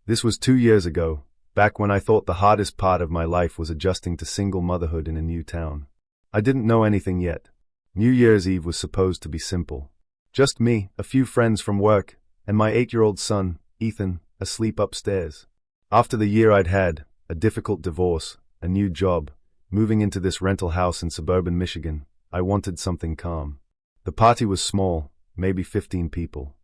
This was 2 years ago, back when I thought the hardest part of my life was adjusting to single motherhood in a new town. I didn't know anything yet. New Year's Eve was supposed to be simple. Just me, a few friends from work, and my 8-year-old son, Ethan, asleep upstairs. After the year I'd had, a difficult divorce, a new job, moving into this rental house in suburban Michigan, I wanted something calm. The party was small, maybe 15 people.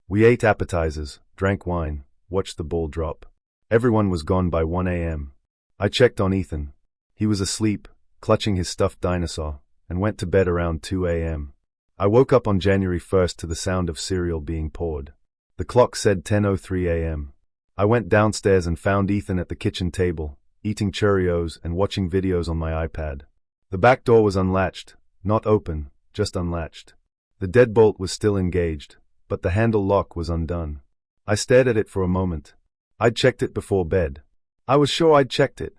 We ate appetizers, drank wine, watched the ball drop. Everyone was gone by 1 a.m. I checked on Ethan. He was asleep, clutching his stuffed dinosaur, and went to bed around 2 a.m. I woke up on January 1st to the sound of cereal being poured. The clock said 10:03 a.m. I went downstairs and found Ethan at the kitchen table, eating Cheerios and watching videos on my iPad. The back door was unlatched, not open, just unlatched. The deadbolt was still engaged, but the handle lock was undone. I stared at it for a moment. I'd checked it before bed. I was sure I'd checked it.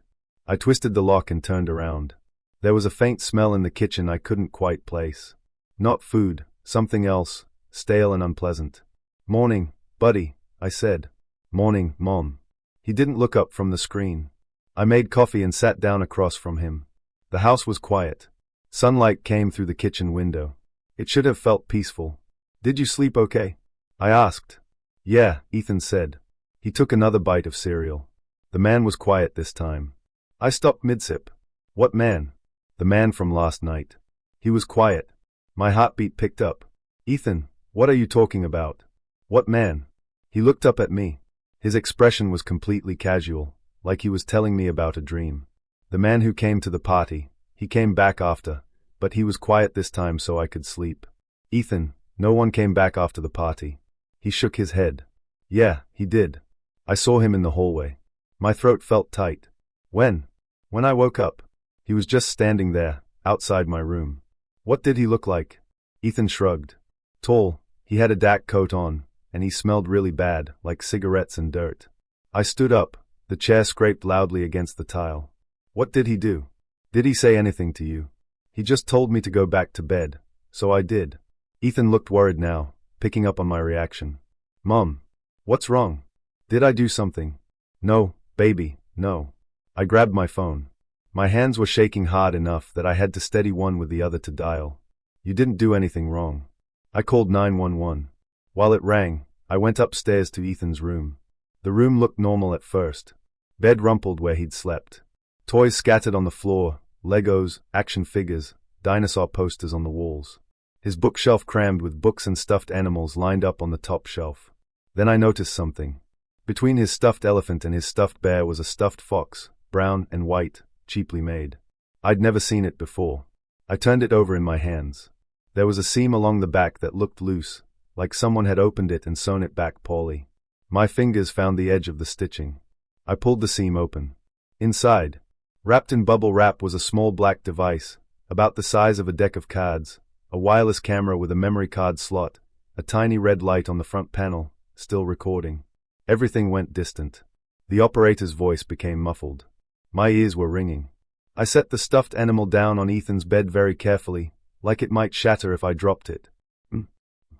I twisted the lock and turned around. There was a faint smell in the kitchen I couldn't quite place. Not food, something else, stale and unpleasant. "Morning, buddy," I said. "Morning, Mom." He didn't look up from the screen. I made coffee and sat down across from him. The house was quiet. Sunlight came through the kitchen window. It should have felt peaceful. "Did you sleep okay?" I asked. "Yeah," Ethan said. He took another bite of cereal. The man was quiet this time. I stopped mid-sip. "What man?" "The man from last night." He was quiet. My heartbeat picked up. "Ethan, what are you talking about? What man?" He looked up at me. His expression was completely casual, like he was telling me about a dream. "The man who came to the party. He came back after, but he was quiet this time so I could sleep." "Ethan, no one came back after the party." He shook his head. "Yeah, he did. I saw him in the hallway." My throat felt tight. When I woke up, he was just standing there, outside my room. "What did he look like?" Ethan shrugged. "Tall, he had a dark coat on, and he smelled really bad, like cigarettes and dirt." I stood up. The chair scraped loudly against the tile. "What did he do? Did he say anything to you?" "He just told me to go back to bed, so I did." Ethan looked worried now, picking up on my reaction. "Mom, what's wrong? Did I do something?" "No, baby, no." I grabbed my phone. My hands were shaking hard enough that I had to steady one with the other to dial. "You didn't do anything wrong." I called 911. While it rang, I went upstairs to Ethan's room. The room looked normal at first. Bed rumpled where he'd slept. Toys scattered on the floor, Legos, action figures, dinosaur posters on the walls. His bookshelf crammed with books and stuffed animals lined up on the top shelf. Then I noticed something. Between his stuffed elephant and his stuffed bear was a stuffed fox, brown and white, cheaply made. I'd never seen it before. I turned it over in my hands. There was a seam along the back that looked loose, like someone had opened it and sewn it back poorly. My fingers found the edge of the stitching. I pulled the seam open. Inside, wrapped in bubble wrap, was a small black device, about the size of a deck of cards, a wireless camera with a memory card slot, a tiny red light on the front panel, still recording. Everything went distant. The operator's voice became muffled. My ears were ringing. I set the stuffed animal down on Ethan's bed very carefully, like it might shatter if I dropped it.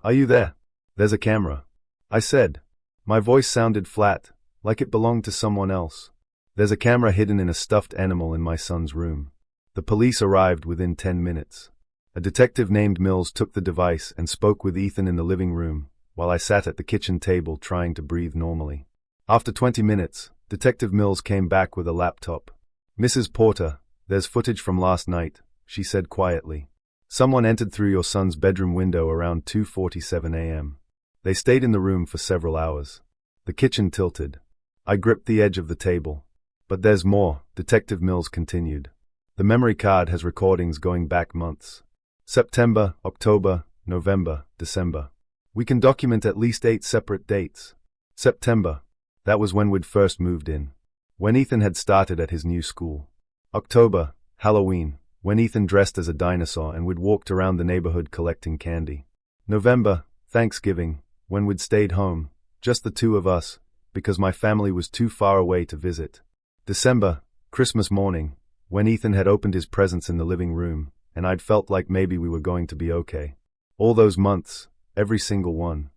"Are you there? There's a camera," I said. My voice sounded flat, like it belonged to someone else. "There's a camera hidden in a stuffed animal in my son's room." The police arrived within 10 minutes. A detective named Mills took the device and spoke with Ethan in the living room, while I sat at the kitchen table trying to breathe normally. After 20 minutes, Detective Mills came back with a laptop. "Mrs. Porter, there's footage from last night," she said quietly. "Someone entered through your son's bedroom window around 2:47 a.m. They stayed in the room for several hours." The kitchen tilted. I gripped the edge of the table. "But there's more," Detective Mills continued. "The memory card has recordings going back months. September, October, November, December. We can document at least 8 separate dates. September. That was when we'd first moved in. When Ethan had started at his new school. October, Halloween, when Ethan dressed as a dinosaur and we'd walked around the neighborhood collecting candy. November, Thanksgiving, when we'd stayed home, just the two of us, because my family was too far away to visit. December, Christmas morning, when Ethan had opened his presents in the living room, and I'd felt like maybe we were going to be okay. All those months, every single one.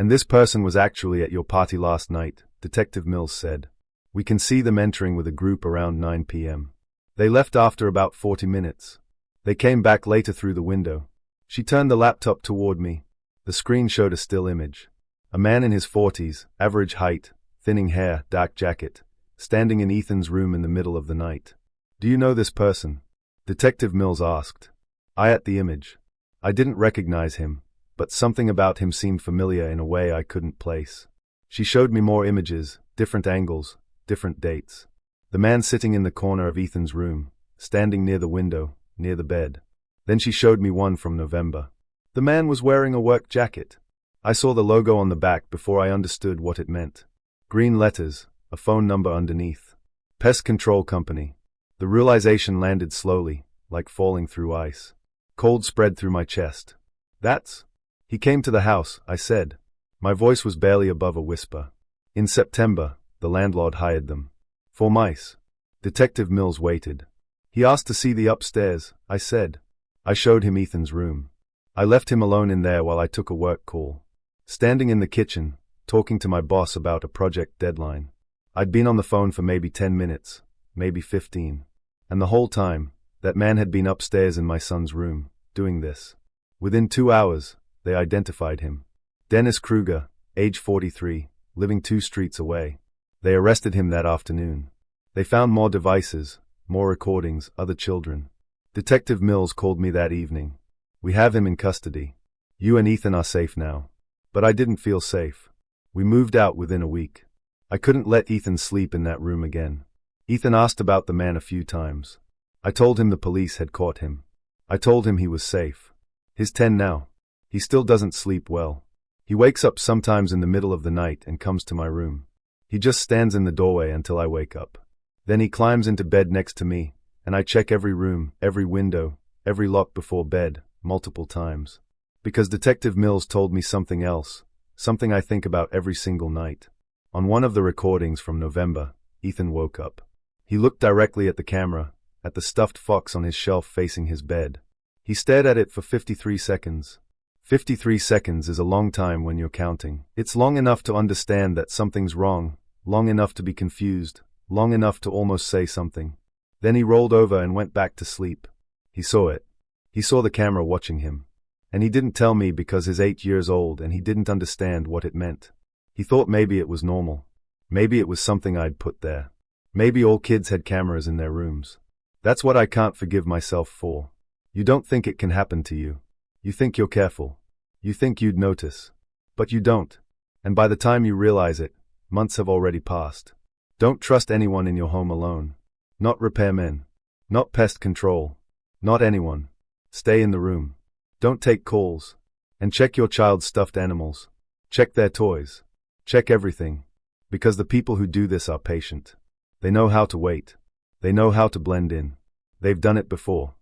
And this person was actually at your party last night, Detective Mills said. We can see them entering with a group around 9 p.m. They left after about 40 minutes. They came back later through the window. She turned the laptop toward me. The screen showed a still image. A man in his 40s, average height, thinning hair, dark jacket, standing in Ethan's room in the middle of the night. Do you know this person? Detective Mills asked. I at the image. I didn't recognize him, but something about him seemed familiar in a way I couldn't place. She showed me more images, different angles, different dates. The man sitting in the corner of Ethan's room, standing near the window, near the bed. Then she showed me one from November. The man was wearing a work jacket. I saw the logo on the back before I understood what it meant. Green letters, a phone number underneath. Pest Control Company. The realization landed slowly, like falling through ice. Cold spread through my chest. That's... He came to the house, I said. My voice was barely above a whisper. In September, the landlord hired them. 4 mice. Detective Mills waited. He asked to see the upstairs, I said. I showed him Ethan's room. I left him alone in there while I took a work call. Standing in the kitchen, talking to my boss about a project deadline. I'd been on the phone for maybe 10 minutes, maybe 15. And the whole time, that man had been upstairs in my son's room, doing this. Within 2 hours, they identified him. Dennis Kruger, age 43, living 2 streets away. They arrested him that afternoon. They found more devices, more recordings, other children. Detective Mills called me that evening. We have him in custody. You and Ethan are safe now. But I didn't feel safe. We moved out within a week. I couldn't let Ethan sleep in that room again. Ethan asked about the man a few times. I told him the police had caught him. I told him he was safe. He's 10 now. He still doesn't sleep well. He wakes up sometimes in the middle of the night and comes to my room. He just stands in the doorway until I wake up. Then he climbs into bed next to me, and I check every room, every window, every lock before bed, multiple times. Because Detective Mills told me something else, something I think about every single night. On one of the recordings from November, Ethan woke up. He looked directly at the camera, at the stuffed fox on his shelf facing his bed. He stared at it for 53 seconds. 53 seconds is a long time when you're counting. It's long enough to understand that something's wrong, long enough to be confused, long enough to almost say something. Then he rolled over and went back to sleep. He saw it. He saw the camera watching him. And he didn't tell me because he's 8 years old and he didn't understand what it meant. He thought maybe it was normal. Maybe it was something I'd put there. Maybe all kids had cameras in their rooms. That's what I can't forgive myself for. You don't think it can happen to you. You think you're careful. You think you'd notice. But you don't. And by the time you realize it, months have already passed. Don't trust anyone in your home alone. Not repairmen. Not pest control. Not anyone. Stay in the room. Don't take calls. And check your child's stuffed animals. Check their toys. Check everything. Because the people who do this are patient. They know how to wait. They know how to blend in. They've done it before.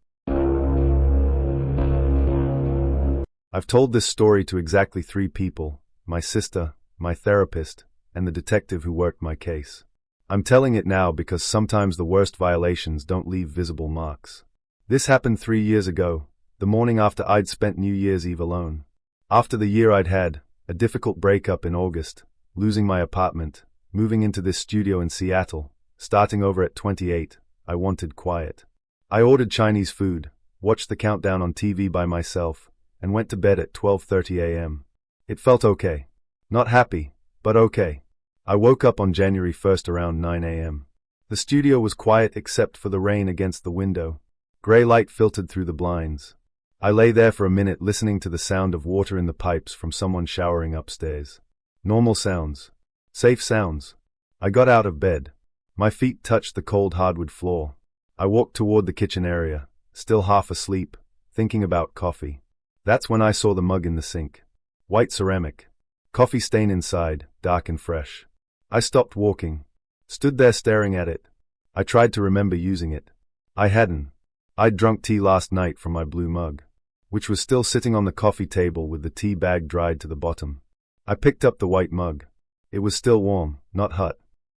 I've told this story to exactly 3 people, my sister, my therapist, and the detective who worked my case. I'm telling it now because sometimes the worst violations don't leave visible marks. This happened 3 years ago, the morning after I'd spent New Year's Eve alone. After the year I'd had, a difficult breakup in August, losing my apartment, moving into this studio in Seattle, starting over at 28, I wanted quiet. I ordered Chinese food, watched the countdown on TV by myself, and went to bed at 12:30 a.m. It felt okay. Not happy, but okay. I woke up on January 1st around 9 a.m. The studio was quiet except for the rain against the window. Gray light filtered through the blinds. I lay there for a minute listening to the sound of water in the pipes from someone showering upstairs. Normal sounds. Safe sounds. I got out of bed. My feet touched the cold hardwood floor. I walked toward the kitchen area, still half asleep, thinking about coffee. That's when I saw the mug in the sink. White ceramic. Coffee stain inside, dark and fresh. I stopped walking. Stood there staring at it. I tried to remember using it. I hadn't. I'd drunk tea last night from my blue mug, which was still sitting on the coffee table with the tea bag dried to the bottom. I picked up the white mug. It was still warm, not hot.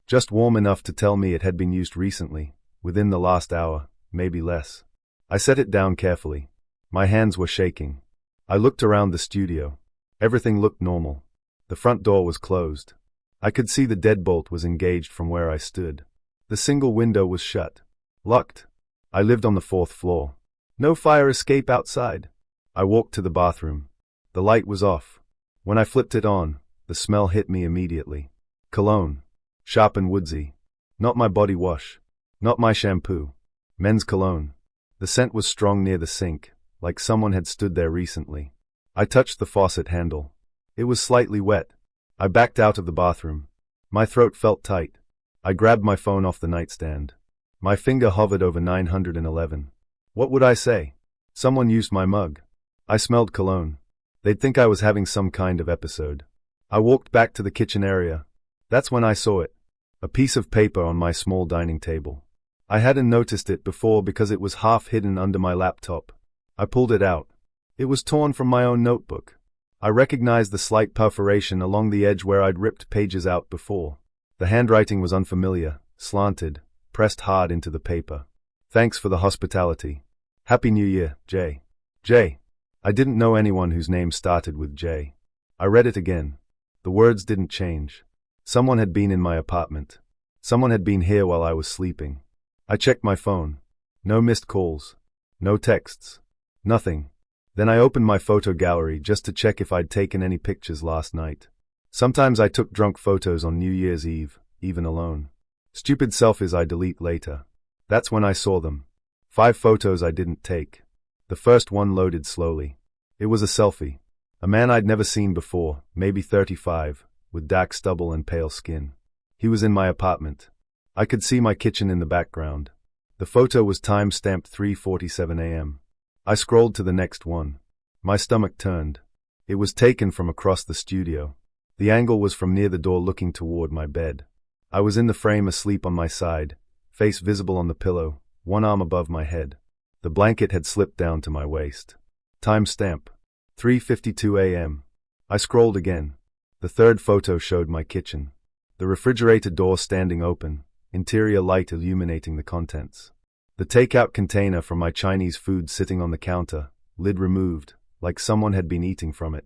Just warm enough to tell me it had been used recently, within the last hour, maybe less. I set it down carefully. My hands were shaking. I looked around the studio. Everything looked normal. The front door was closed. I could see the deadbolt was engaged from where I stood. The single window was shut. Locked. I lived on the 4th floor. No fire escape outside. I walked to the bathroom. The light was off. When I flipped it on, the smell hit me immediately. Cologne. Sharp and woodsy. Not my body wash. Not my shampoo. Men's cologne. The scent was strong near the sink, like someone had stood there recently. I touched the faucet handle. It was slightly wet. I backed out of the bathroom. My throat felt tight. I grabbed my phone off the nightstand. My finger hovered over 911. What would I say? Someone used my mug. I smelled cologne. They'd think I was having some kind of episode. I walked back to the kitchen area. That's when I saw it. A piece of paper on my small dining table. I hadn't noticed it before because it was half hidden under my laptop. I pulled it out. It was torn from my own notebook. I recognized the slight perforation along the edge where I'd ripped pages out before. The handwriting was unfamiliar, slanted, pressed hard into the paper. Thanks for the hospitality. Happy New Year, Jay. Jay. I didn't know anyone whose name started with J. I read it again. The words didn't change. Someone had been in my apartment. Someone had been here while I was sleeping. I checked my phone. No missed calls. No texts. Nothing. Then I opened my photo gallery just to check if I'd taken any pictures last night. Sometimes I took drunk photos on New Year's Eve, even alone. Stupid selfies I delete later. That's when I saw them. 5 photos I didn't take. The first one loaded slowly. It was a selfie. A man I'd never seen before, maybe 35, with dark stubble and pale skin. He was in my apartment. I could see my kitchen in the background. The photo was time-stamped 3:47 a.m. I scrolled to the next one. My stomach turned. It was taken from across the studio. The angle was from near the door looking toward my bed. I was in the frame asleep on my side, face visible on the pillow, one arm above my head. The blanket had slipped down to my waist. Timestamp. 3:52 a.m. I scrolled again. The third photo showed my kitchen. The refrigerator door standing open, interior light illuminating the contents. The takeout container from my Chinese food sitting on the counter, lid removed, like someone had been eating from it.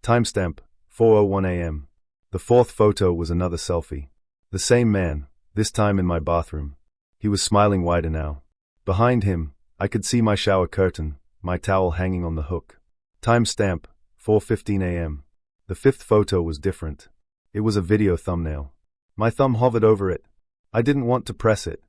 Timestamp. 4:01 a.m. The fourth photo was another selfie. The same man, this time in my bathroom. He was smiling wider now. Behind him, I could see my shower curtain, my towel hanging on the hook. Timestamp. 4:15 a.m. The fifth photo was different. It was a video thumbnail. My thumb hovered over it. I didn't want to press it.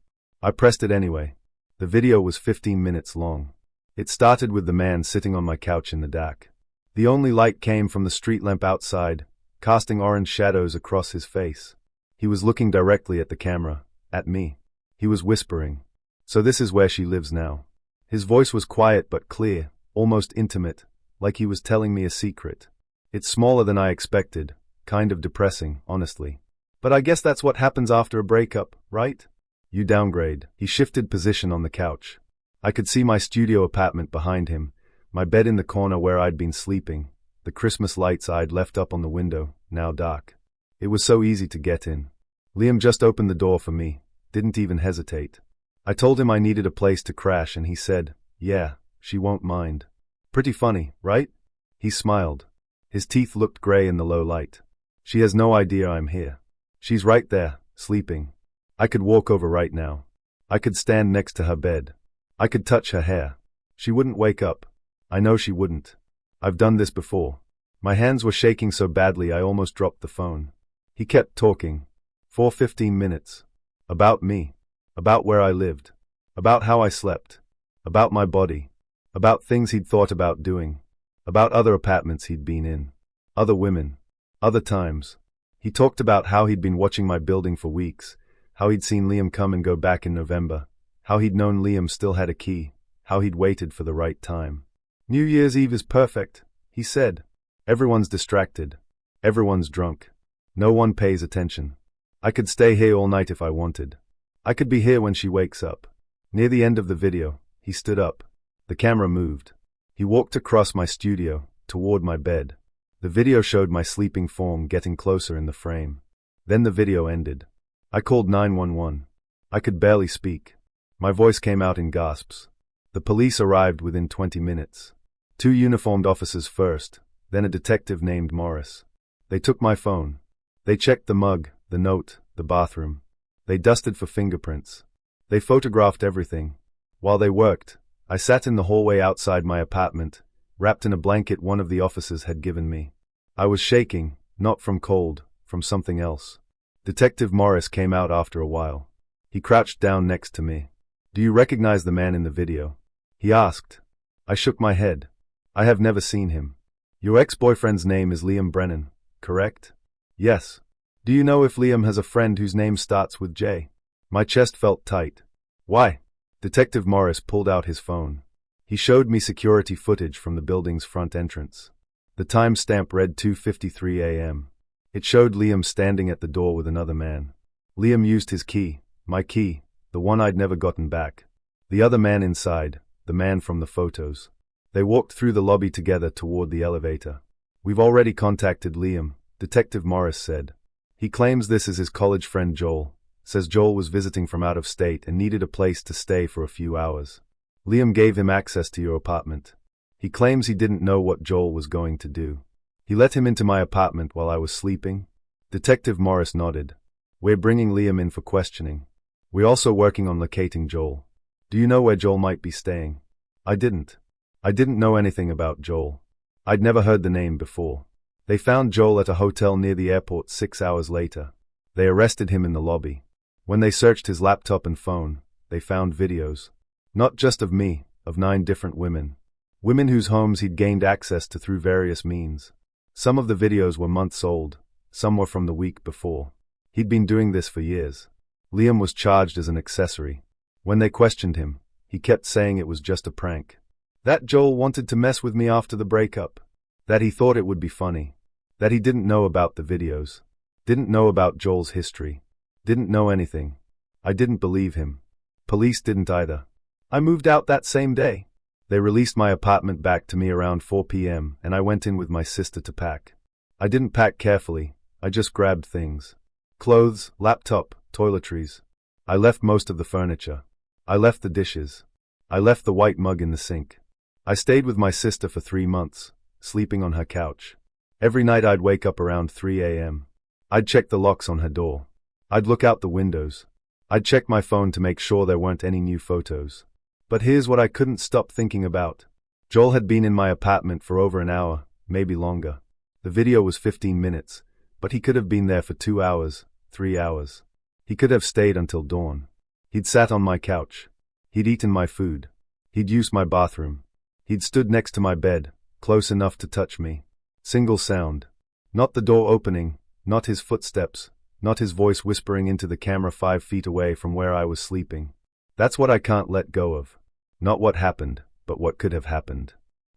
I pressed it anyway. The video was 15 minutes long. It started with the man sitting on my couch in the dark. The only light came from the street lamp outside, casting orange shadows across his face. He was looking directly at the camera, at me. He was whispering. So this is where she lives now. His voice was quiet but clear, almost intimate, like he was telling me a secret. It's smaller than I expected, kind of depressing, honestly. But I guess that's what happens after a breakup, right? You downgrade. He shifted position on the couch. I could see my studio apartment behind him, my bed in the corner where I'd been sleeping, the Christmas lights I'd left up on the window, now dark. It was so easy to get in. Liam just opened the door for me, didn't even hesitate. I told him I needed a place to crash and he said, "Yeah, she won't mind." Pretty funny, right? He smiled. His teeth looked gray in the low light. She has no idea I'm here. She's right there, sleeping. I could walk over right now. I could stand next to her bed. I could touch her hair. She wouldn't wake up. I know she wouldn't. I've done this before. My hands were shaking so badly I almost dropped the phone. He kept talking. For 15 minutes. About me. About where I lived. About how I slept. About my body. About things he'd thought about doing. About other apartments he'd been in. Other women. Other times. He talked about how he'd been watching my building for weeks, how he'd seen Liam come and go back in November, how he'd known Liam still had a key, how he'd waited for the right time. New Year's Eve is perfect, he said. Everyone's distracted. Everyone's drunk. No one pays attention. I could stay here all night if I wanted. I could be here when she wakes up. Near the end of the video, he stood up. The camera moved. He walked across my studio, toward my bed. The video showed my sleeping form getting closer in the frame. Then the video ended. I called 911. I could barely speak. My voice came out in gasps. The police arrived within 20 minutes. 2 uniformed officers first, then a detective named Morris. They took my phone. They checked the mug, the note, the bathroom. They dusted for fingerprints. They photographed everything. While they worked, I sat in the hallway outside my apartment, wrapped in a blanket one of the officers had given me. I was shaking, not from cold, from something else. Detective Morris came out after a while. He crouched down next to me. "Do you recognize the man in the video?" he asked. I shook my head. "I have never seen him." "Your ex-boyfriend's name is Liam Brennan, correct?" "Yes." "Do you know if Liam has a friend whose name starts with J?" My chest felt tight. "Why?" Detective Morris pulled out his phone. He showed me security footage from the building's front entrance. The timestamp read 2:53 a.m. It showed Liam standing at the door with another man. Liam used his key, my key, the one I'd never gotten back. The other man inside, the man from the photos. They walked through the lobby together toward the elevator. "We've already contacted Liam," Detective Morris said. "He claims this is his college friend Joel. Says Joel was visiting from out of state and needed a place to stay for a few hours. Liam gave him access to your apartment. He claims he didn't know what Joel was going to do. He let him into my apartment while I was sleeping." Detective Morris nodded. "We're bringing Liam in for questioning. We're also working on locating Joel. Do you know where Joel might be staying?" I didn't know anything about Joel. I'd never heard the name before. They found Joel at a hotel near the airport 6 hours later. They arrested him in the lobby. When they searched his laptop and phone, they found videos. Not just of me, of 9 different women. Women whose homes he'd gained access to through various means. Some of the videos were months old, some were from the week before. He'd been doing this for years. Liam was charged as an accessory. When they questioned him, he kept saying it was just a prank. That Joel wanted to mess with me after the breakup. That he thought it would be funny. That he didn't know about the videos. Didn't know about Joel's history. Didn't know anything. I didn't believe him. Police didn't either. I moved out that same day. They released my apartment back to me around 4 p.m. and I went in with my sister to pack. I didn't pack carefully. I just grabbed things. Clothes, laptop, toiletries. I left most of the furniture. I left the dishes. I left the white mug in the sink. I stayed with my sister for 3 months, sleeping on her couch. Every night I'd wake up around 3 a.m. I'd check the locks on her door. I'd look out the windows. I'd check my phone to make sure there weren't any new photos. But here's what I couldn't stop thinking about. Joel had been in my apartment for over an hour, maybe longer. The video was 15 minutes, but he could have been there for 2 hours, 3 hours. He could have stayed until dawn. He'd sat on my couch. He'd eaten my food. He'd used my bathroom. He'd stood next to my bed, close enough to touch me. Single sound. Not the door opening, not his footsteps, not his voice whispering into the camera 5 feet away from where I was sleeping. That's what I can't let go of. Not what happened, but what could have happened.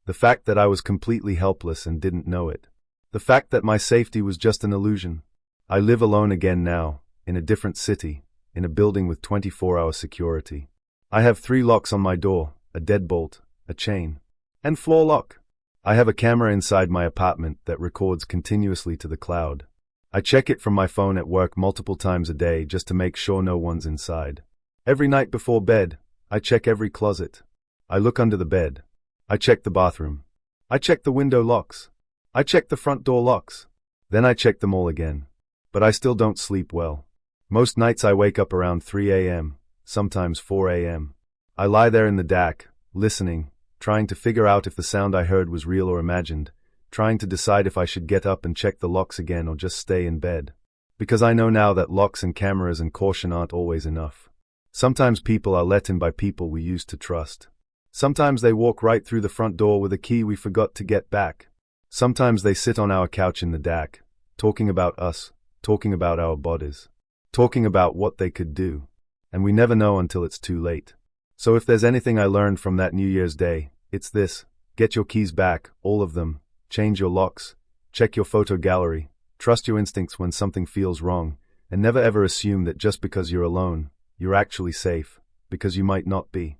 The fact that I was completely helpless and didn't know it. The fact that my safety was just an illusion. I live alone again now, in a different city, in a building with 24-hour security. I have 3 locks on my door, a deadbolt, a chain, and floor lock. I have a camera inside my apartment that records continuously to the cloud. I check it from my phone at work multiple times a day just to make sure no one's inside. Every night before bed, I check every closet. I look under the bed. I check the bathroom. I check the window locks. I check the front door locks. Then I check them all again. But I still don't sleep well. Most nights I wake up around 3 a.m., sometimes 4 a.m. I lie there in the dark, listening, trying to figure out if the sound I heard was real or imagined, trying to decide if I should get up and check the locks again or just stay in bed. Because I know now that locks and cameras and caution aren't always enough. Sometimes people are let in by people we used to trust. Sometimes they walk right through the front door with a key we forgot to get back. Sometimes they sit on our couch in the dark, talking about us, talking about our bodies, talking about what they could do. And we never know until it's too late. So if there's anything I learned from that New Year's Day, it's this: get your keys back, all of them, change your locks, check your photo gallery, trust your instincts when something feels wrong, and never ever assume that just because you're alone, you're actually safe, because you might not be.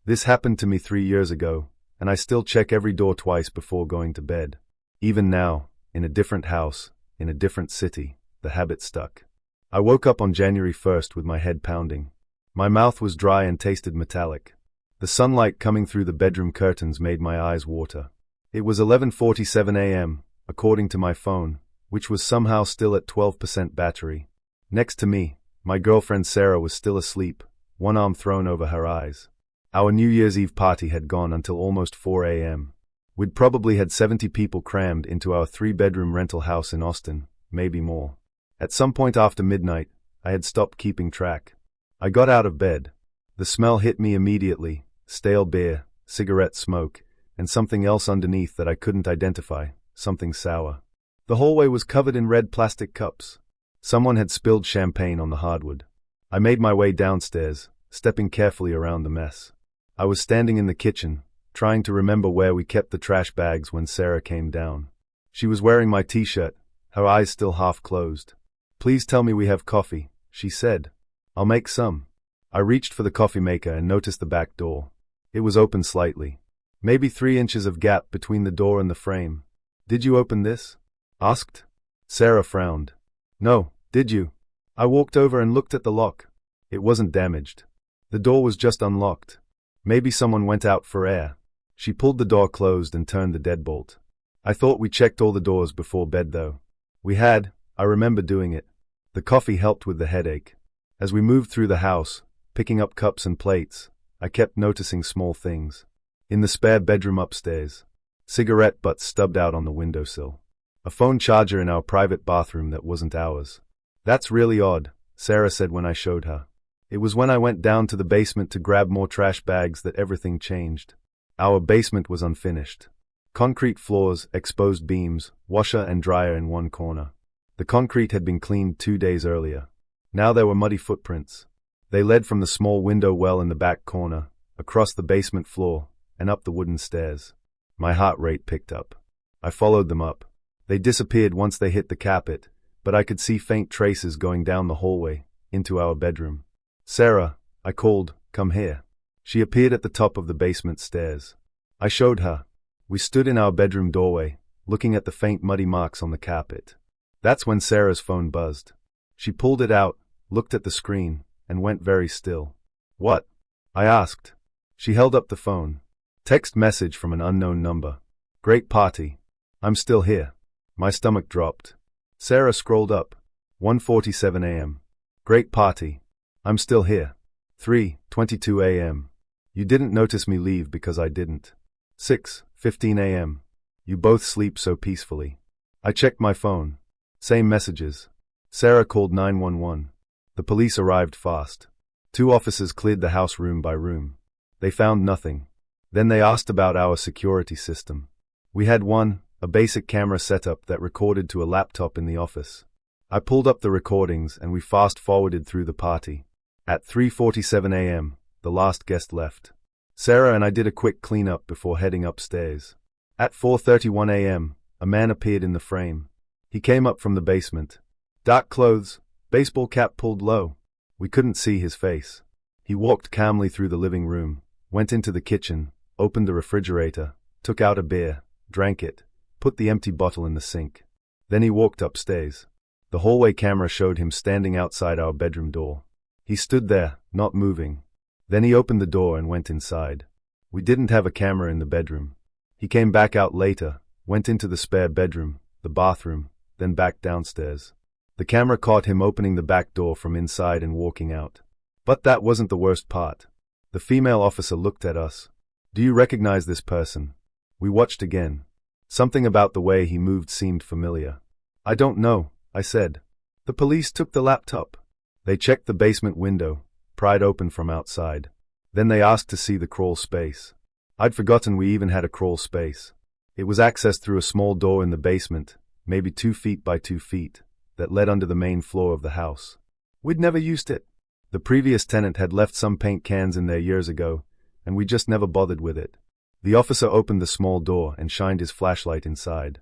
This happened to me 3 years ago, and I still check every door twice before going to bed. Even now, in a different house, in a different city, the habit stuck. I woke up on January 1st with my head pounding. My mouth was dry and tasted metallic. The sunlight coming through the bedroom curtains made my eyes water. It was 11:47 a.m., according to my phone, which was somehow still at 12% battery. Next to me, my girlfriend Sarah was still asleep, one arm thrown over her eyes. Our New Year's Eve party had gone until almost 4 a.m. We'd probably had 70 people crammed into our 3-bedroom rental house in Austin, maybe more. At some point after midnight, I had stopped keeping track. I got out of bed. The smell hit me immediately, stale beer, cigarette smoke, and something else underneath that I couldn't identify, something sour. The hallway was covered in red plastic cups. Someone had spilled champagne on the hardwood. I made my way downstairs, stepping carefully around the mess. I was standing in the kitchen, trying to remember where we kept the trash bags when Sarah came down. She was wearing my t-shirt, her eyes still half closed. "Please tell me we have coffee," she said. "I'll make some." I reached for the coffee maker and noticed the back door. It was open slightly. Maybe 3 inches of gap between the door and the frame. "Did you open this?" asked. Sarah frowned. "No, did you?" I walked over and looked at the lock. It wasn't damaged. The door was just unlocked. Maybe someone went out for air. She pulled the door closed and turned the deadbolt. I thought we checked all the doors before bed though. We had. I remember doing it. The coffee helped with the headache. As we moved through the house, picking up cups and plates, I kept noticing small things. In the spare bedroom upstairs, cigarette butts stubbed out on the windowsill. A phone charger in our private bathroom that wasn't ours. "That's really odd," Sarah said when I showed her. It was when I went down to the basement to grab more trash bags that everything changed. Our basement was unfinished. Concrete floors, exposed beams, washer and dryer in one corner. The concrete had been cleaned 2 days earlier. Now there were muddy footprints. They led from the small window well in the back corner, across the basement floor, and up the wooden stairs. My heart rate picked up. I followed them up. They disappeared once they hit the carpet, but I could see faint traces going down the hallway, into our bedroom. "Sarah," I called, "come here." She appeared at the top of the basement stairs. I showed her. We stood in our bedroom doorway, looking at the faint muddy marks on the carpet. That's when Sarah's phone buzzed. She pulled it out, looked at the screen, and went very still. "What?" I asked. She held up the phone. Text message from an unknown number. "Great party. I'm still here." My stomach dropped. Sarah scrolled up. 1:47 a.m. "Great party. I'm still here." 3:22 a.m. "You didn't notice me leave because I didn't." 6:15 a.m. "You both sleep so peacefully." I checked my phone. Same messages. Sarah called 911. The police arrived fast. 2 officers cleared the house room by room. They found nothing. Then they asked about our security system. We had one, a basic camera setup that recorded to a laptop in the office. I pulled up the recordings and we fast-forwarded through the party. At 3:47 a.m., the last guest left. Sarah and I did a quick cleanup before heading upstairs. At 4:31 a.m., a man appeared in the frame. He came up from the basement. Dark clothes, baseball cap pulled low. We couldn't see his face. He walked calmly through the living room, went into the kitchen, opened the refrigerator, took out a beer, drank it, put the empty bottle in the sink. Then he walked upstairs. The hallway camera showed him standing outside our bedroom door. He stood there, not moving. Then he opened the door and went inside. We didn't have a camera in the bedroom. He came back out later, went into the spare bedroom, the bathroom, then back downstairs. The camera caught him opening the back door from inside and walking out. But that wasn't the worst part. The female officer looked at us. "Do you recognize this person?" We watched again. Something about the way he moved seemed familiar. "I don't know," I said. The police took the laptop. They checked the basement window, pried open from outside. Then they asked to see the crawl space. I'd forgotten we even had a crawl space. It was accessed through a small door in the basement, maybe 2 feet by 2 feet, that led under the main floor of the house. We'd never used it. The previous tenant had left some paint cans in there years ago, and we just never bothered with it. The officer opened the small door and shined his flashlight inside.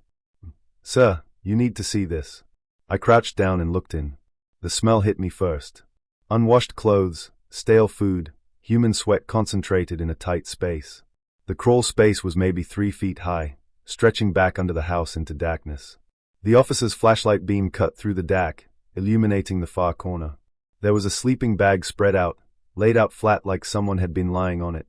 "Sir, you need to see this." I crouched down and looked in. The smell hit me first. Unwashed clothes, stale food, human sweat concentrated in a tight space. The crawl space was maybe 3 feet high, stretching back under the house into darkness. The officer's flashlight beam cut through the dark, illuminating the far corner. There was a sleeping bag spread out, laid out flat like someone had been lying on it.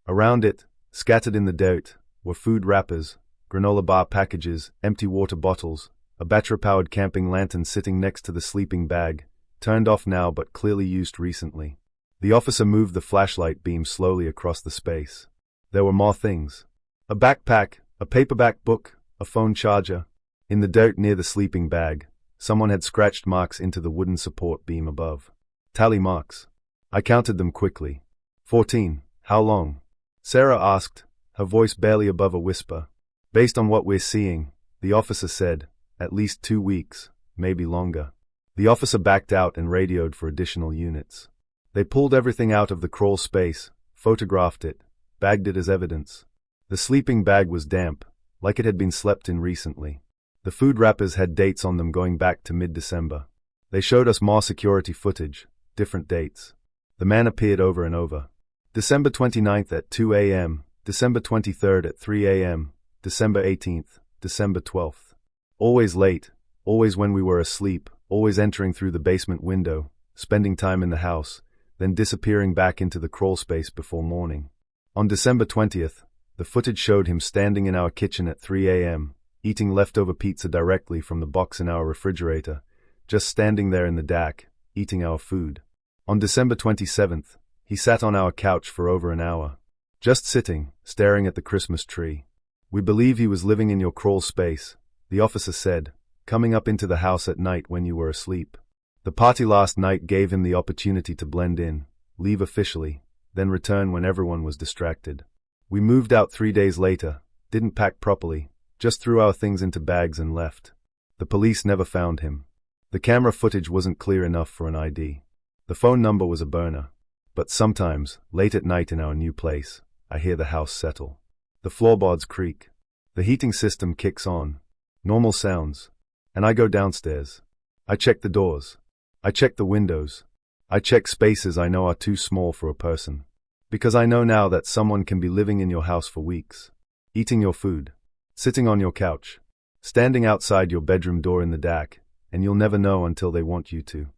Around it, scattered in the dirt, were food wrappers, granola bar packages, empty water bottles, a battery-powered camping lantern sitting next to the sleeping bag, turned off now but clearly used recently. The officer moved the flashlight beam slowly across the space. There were more things. A backpack, a paperback book, a phone charger. In the dirt near the sleeping bag, someone had scratched marks into the wooden support beam above. Tally marks. I counted them quickly. 14. How long? Sarah asked, her voice barely above a whisper. Based on what we're seeing, the officer said, at least 2 weeks, maybe longer. The officer backed out and radioed for additional units. They pulled everything out of the crawl space, photographed it, bagged it as evidence. The sleeping bag was damp, like it had been slept in recently. The food wrappers had dates on them going back to mid-December. They showed us more security footage, different dates. The man appeared over and over. December 29th at 2 a.m., December 23rd at 3 a.m., December 18th, December 12th. Always late, always when we were asleep, always entering through the basement window, spending time in the house, then disappearing back into the crawl space before morning. On December 20th, the footage showed him standing in our kitchen at 3 a.m., eating leftover pizza directly from the box in our refrigerator, just standing there in the DAC, eating our food. On December 27th, he sat on our couch for over an hour, just sitting, staring at the Christmas tree. We believe he was living in your crawl space, the officer said, coming up into the house at night when you were asleep. The party last night gave him the opportunity to blend in, leave officially, then return when everyone was distracted. We moved out 3 days later, didn't pack properly, just threw our things into bags and left. The police never found him. The camera footage wasn't clear enough for an ID. The phone number was a burner. But sometimes, late at night in our new place, I hear the house settle. The floorboards creak. The heating system kicks on. Normal sounds. And I go downstairs. I check the doors. I check the windows. I check spaces I know are too small for a person. Because I know now that someone can be living in your house for weeks. Eating your food. Sitting on your couch. Standing outside your bedroom door in the DAC, and you'll never know until they want you to.